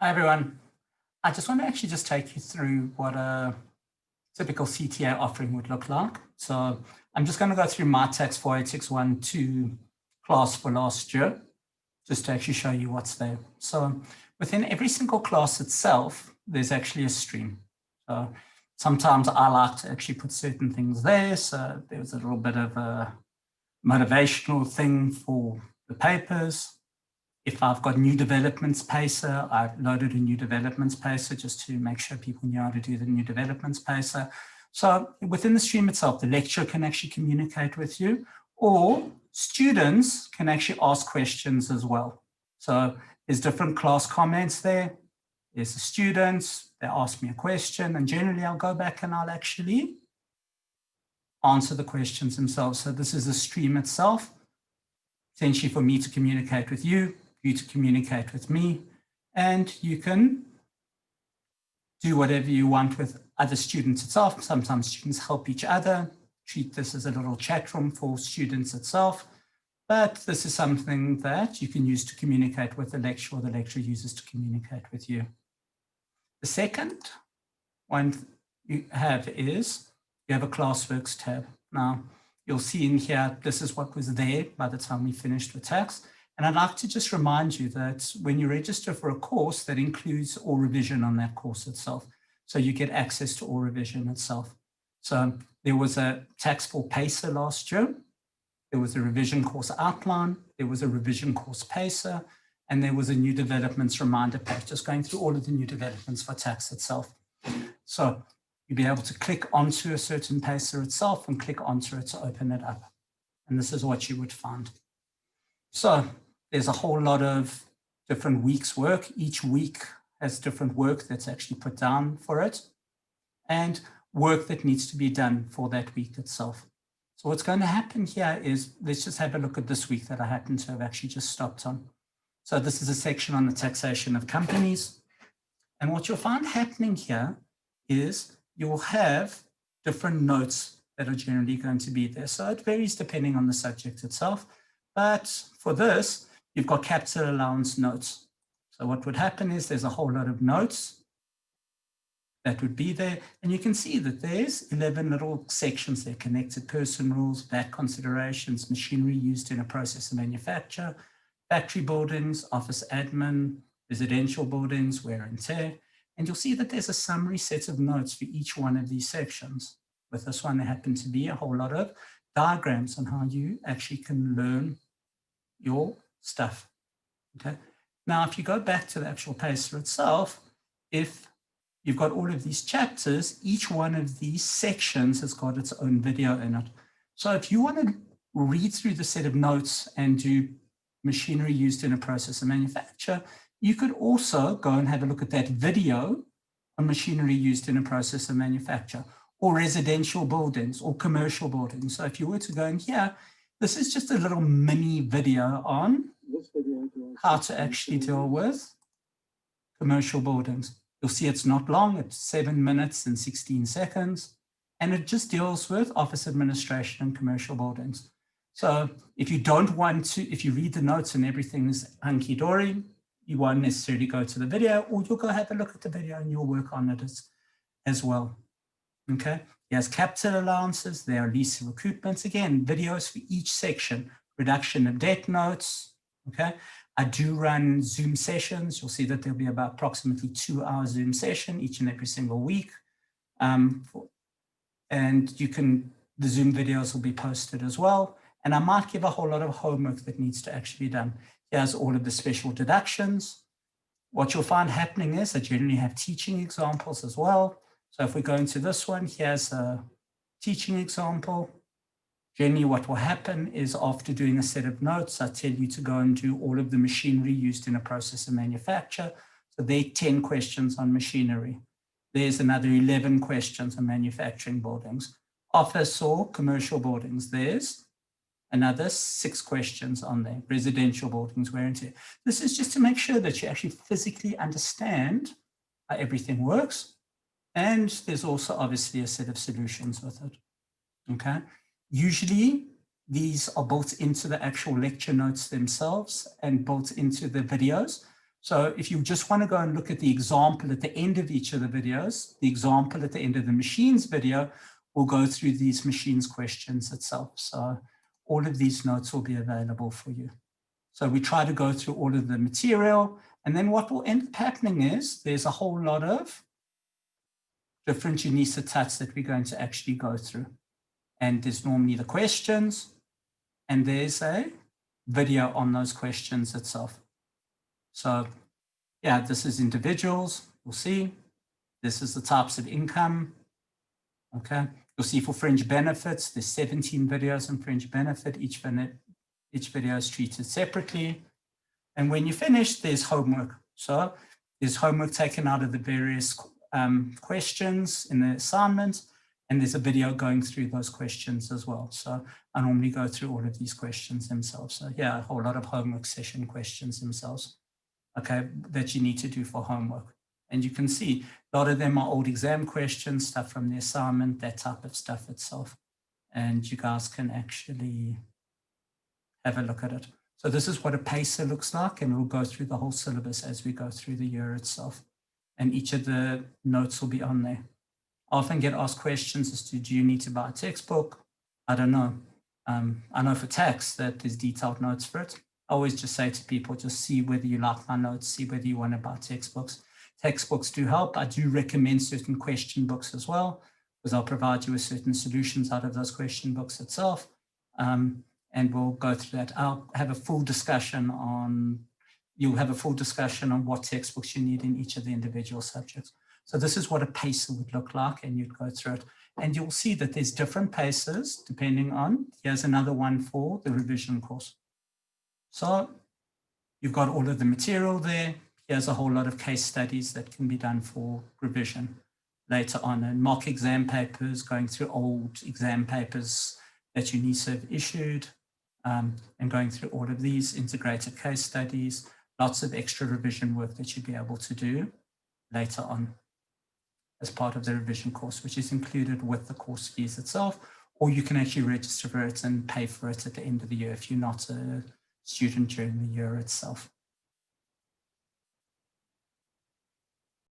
Hi, everyone. I just want to actually just take you through what a typical CTA offering would look like. So I'm just going to go through my tax 4861-2 class for last year, just to actually show you what's there. So within every single class itself, there's actually a stream. So sometimes I like to actually put certain things there. So there's a little bit of a motivational thing for the papers. If I've got new developments pacer, I've loaded a new developments pacer just to make sure people know how to do the new developments pacer. So within the stream itself, the lecturer can actually communicate with you, or students can actually ask questions as well. So there's different class comments there. There's the students, they ask me a question, and generally I'll go back and I'll actually answer the questions themselves. So this is the stream itself, essentially for me to communicate with you, you to communicate with me, and you can do whatever you want with other students itself. Sometimes students help each other, treat this as a little chat room for students itself, but this is something that you can use to communicate with the lecturer, or the lecturer uses to communicate with you. The second one you have is you have a classworks tab. Now, you'll see in here, this is what was there by the time we finished with tax. And I'd like to just remind you that when you register for a course, that includes all revision on that course itself. So you get access to all revision itself. So there was a tax for pacer last year. There was a revision course outline. There was a revision course pacer. And there was a new developments reminder page, just going through all of the new developments for tax itself. So you'll be able to click onto a certain pacer itself and click onto it to open it up. And this is what you would find. So there's a whole lot of different weeks' work. Each week has different work that's actually put down for it and work that needs to be done for that week itself. So what's going to happen here is, let's just have a look at this week that I happen to have actually just stopped on. So this is a section on the taxation of companies. And what you'll find happening here is you'll have different notes that are generally going to be there. So it varies depending on the subject itself. But for this, you've got capital allowance notes. So what would happen is there's a whole lot of notes that would be there. And you can see that there's 11 little sections there: connected person rules, VAT considerations, machinery used in a process of manufacture, factory buildings, office admin, residential buildings, wear and tear. And you'll see that there's a summary set of notes for each one of these sections. With this one, there happen to be a whole lot of diagrams on how you actually can learn your stuff. Okay. Now, if you go back to the actual pacer itself, if you've got all of these chapters, each one of these sections has got its own video in it. So if you want to read through the set of notes and do machinery used in a process of manufacture, you could also go and have a look at that video on machinery used in a process of manufacture, or residential buildings or commercial buildings. So if you were to go in here, this is just a little mini video on how to actually deal with commercial buildings. You'll see it's not long, it's 7 minutes and 16 seconds, and it just deals with office administration and commercial buildings. So if you don't want to, if you read the notes and everything is hunky-dory, you won't necessarily go to the video, or you'll go have a look at the video and you'll work on it as well. Okay, there's capital allowances, there are lease recoupments, again, videos for each section, reduction of debt notes. Okay, I do run Zoom sessions. You'll see that there'll be about approximately 2-hour Zoom session each and every single week. And you can, the Zoom videos will be posted as well. And I might give a whole lot of homework that needs to actually be done. Here's all of the special deductions. What you'll find happening is I generally have teaching examples as well. So if we go into this one, here's a teaching example. Generally what will happen is after doing a set of notes, I tell you to go and do all of the machinery used in a process of manufacture. So there are 10 questions on machinery. There's another 11 questions on manufacturing buildings. Office or commercial buildings, there's another 6 questions on there. Residential buildings, wear and tear. This is just to make sure that you actually physically understand how everything works. And there's also obviously a set of solutions with it. Okay. Usually these are built into the actual lecture notes themselves and built into the videos. So if you just want to go and look at the example at the end of each of the videos, the example at the end of the machines video will go through these machines questions itself. So all of these notes will be available for you. So we try to go through all of the material, and then what will end up happening is there's a whole lot of different UNISA tats that we're going to actually go through. And there's normally the questions, and there's a video on those questions itself. So yeah, this is individuals, you'll see. This is the types of income, okay? You'll see for fringe benefits, there's 17 videos on fringe benefit. Each video is treated separately. And when you finish, there's homework. So there's homework taken out of the various questions in the assignment, and there's a video going through those questions as well. So I normally go through all of these questions themselves. So yeah, a whole lot of homework session questions themselves, okay, that you need to do for homework. And you can see a lot of them are old exam questions, stuff from the assignment, that type of stuff itself. And you guys can actually have a look at it. So this is what a pacer looks like, and we'll go through the whole syllabus as we go through the year itself. And each of the notes will be on there. I often get asked questions as to, do you need to buy a textbook? I don't know. I know for tax that there's detailed notes for it. I always just say to people, just see whether you like my notes, see whether you want to buy textbooks. Textbooks do help. I do recommend certain question books as well, because I'll provide you with certain solutions out of those question books itself. And we'll go through that. I'll have a full discussion on, you'll have a full discussion on what textbooks you need in each of the individual subjects. So this is what a pacer would look like, and you'd go through it. And you'll see that there's different pacers depending on, here's another one for the revision course. So you've got all of the material there. Here's a whole lot of case studies that can be done for revision later on, and mock exam papers, going through old exam papers that UNISA have issued, and going through all of these integrated case studies, lots of extra revision work that you'll be able to do later on as part of the revision course, which is included with the course fees itself, or you can actually register for it and pay for it at the end of the year if you're not a student during the year itself.